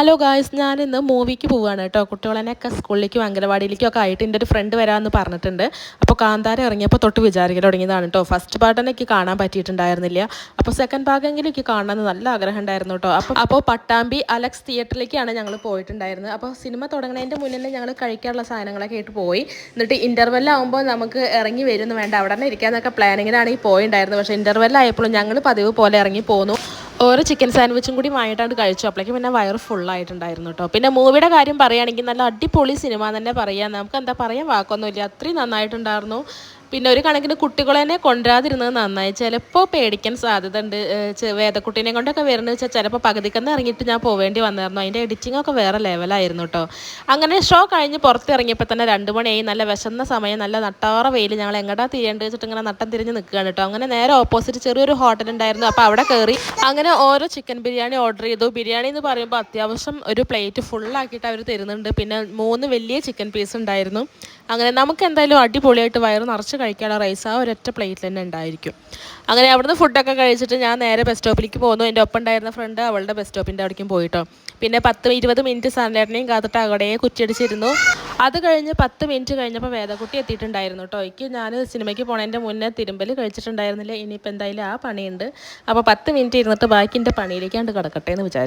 Hello guys, ഞാനിന്ന് മൂവിക്ക് പോവുകയാണ് കേട്ടോ. കുട്ടികളെയൊക്കെ സ്കൂളിലേക്കും അംഗനവാടിയിലേക്കും ഒക്കെ ആയിട്ട് എൻ്റെ ഒരു ഫ്രണ്ട് വരാമെന്ന് പറഞ്ഞിട്ടുണ്ട്. അപ്പോൾ കാന്താര ഇറങ്ങിയപ്പോൾ തൊട്ട് വിചാരിക്കൽ തുടങ്ങിയതാണ് കേട്ടോ. ഫസ്റ്റ് പാർട്ട് എനിക്ക് കാണാൻ പറ്റിയിട്ടുണ്ടായിരുന്നില്ല. അപ്പോൾ സെക്കൻഡ് ഭാഗമെങ്കിലും എനിക്ക് കാണണമെന്ന് നല്ല ആഗ്രഹം ഉണ്ടായിരുന്നു കേട്ടോ. അപ്പോൾ പട്ടാമ്പി അലക്സ് തിയേറ്ററിലേക്കാണ് ഞങ്ങൾ പോയിട്ടുണ്ടായിരുന്നത്. അപ്പോൾ സിനിമ തുടങ്ങുന്നതിൻ്റെ മുന്നേ ഞങ്ങൾ കഴിക്കാനുള്ള സാധനങ്ങളൊക്കെ ആയിട്ട് പോയി. എന്നിട്ട് ഇൻ്റർവെല്ലാകുമ്പോൾ നമുക്ക് ഇറങ്ങി വരുമെന്ന് വേണ്ട, അവിടെ തന്നെ ഇരിക്കാമെന്നൊക്കെ പ്ലാനിങ്ങിലാണ് ഈ പോയിട്ടുണ്ടായിരുന്നത്. പക്ഷേ ഇൻ്റർവെല്ലായപ്പോഴും ഞങ്ങൾ പതിവ് പോലെ ഇറങ്ങി പോന്നു. ഓരോ ചിക്കൻ സാൻഡ്വിച്ചും കൂടി വാങ്ങിയിട്ടാണ് കഴിച്ചു. അപ്പോഴേക്കും പിന്നെ വയറ് ഫുള്ളായിട്ടുണ്ടായിരുന്നു കേട്ടോ. പിന്നെ മൂവിയുടെ കാര്യം പറയുകയാണെങ്കിൽ നല്ല അടിപൊളി സിനിമ തന്നെ പറയാം. നമുക്ക് എന്താ പറയാൻ വാക്കൊന്നുമില്ല, അത്രയും നന്നായിട്ടുണ്ടായിരുന്നു. പിന്നെ ഒരു കണക്കിന് കുട്ടികളെ കൊണ്ടുവരാതിരുന്നത് നന്നായി. ചിലപ്പോൾ പേടിക്കാൻ സാധ്യത ഉണ്ട്. വേദക്കുട്ടീനെ കൊണ്ടൊക്കെ വരുന്നത് വെച്ചാൽ ചിലപ്പോൾ പകുതിക്കന്ന് ഇറങ്ങിയിട്ട് ഞാൻ പോവേണ്ടി വന്നായിരുന്നു. അതിൻ്റെ എഡിറ്റിങ്ങൊക്കെ വേറെ ലെവലായിരുന്നു കേട്ടോ. അങ്ങനെ ഷോ കഴിഞ്ഞ് പുറത്തിറങ്ങിയപ്പോൾ തന്നെ 2 മണിയായി. നല്ല വിശന്ന സമയം, നല്ല നട്ടാറ വെയിൽ. ഞങ്ങൾ എങ്ങോട്ടാ തിരിയേണ്ടത് വെച്ചിട്ട് ഇങ്ങനെ നട്ടം തിരിഞ്ഞ് നിൽക്കുകയാണ് കേട്ടോ. അങ്ങനെ നേരെ ഓപ്പോസിറ്റ് ചെറിയൊരു ഹോട്ടൽ ഉണ്ടായിരുന്നു. അപ്പോൾ അവിടെ കയറി അങ്ങനെ ഓരോ ചിക്കൻ ബിരിയാണി ഓർഡർ ചെയ്തു. ബിരിയാണി എന്ന് പറയുമ്പോൾ അത്യാവശ്യം ഒരു പ്ലേറ്റ് ഫുള്ളാക്കിയിട്ട് അവർ തരുന്നുണ്ട്. പിന്നെ 3 വലിയ ചിക്കൻ പീസ് ഉണ്ടായിരുന്നു. അങ്ങനെ നമുക്ക് എന്തായാലും അടിപൊളിയായിട്ട് വയറ് നിറച്ച് കഴിക്കാനുള്ള റൈസ് ആ ഒരൊറ്റ പ്ലേറ്റിൽ തന്നെ ഉണ്ടായിരിക്കും. അങ്ങനെ അവിടുന്ന് ഫുഡൊക്കെ കഴിച്ചിട്ട് ഞാൻ നേരെ ബസ് സ്റ്റോപ്പിലേക്ക് പോകുന്നു. എൻ്റെ ഒപ്പം ഉണ്ടായിരുന്ന ഫ്രണ്ട് അവളുടെ ബസ് സ്റ്റോപ്പിൻ്റെ അവിടേക്കും പോയിട്ടോ. പിന്നെ 10-20 മിനിറ്റ് സൺലൈറ്റിനെയും കാത്തിട്ട് അവിടെ കുറ്റിയടിച്ചിരുന്നു. അത് കഴിഞ്ഞ് 10 മിനിറ്റ് കഴിഞ്ഞപ്പോൾ വേദക്കുട്ടി എത്തിയിട്ടുണ്ടായിരുന്നു കേട്ടോ. ഞാൻ സിനിമയ്ക്ക് പോണതിൻ്റെ മുന്നേ തിരുമ്പൽ കഴിച്ചിട്ടുണ്ടായിരുന്നില്ല. ഇനിയിപ്പോൾ എന്തായാലും ആ പണിയുണ്ട്. അപ്പോൾ 10 മിനിറ്റ് ഇരുന്നിട്ട് ബാക്കി എൻ്റെ പണിയിലേക്കാണ്ട് കിടക്കട്ടെ എന്ന് വിചാരിച്ചു.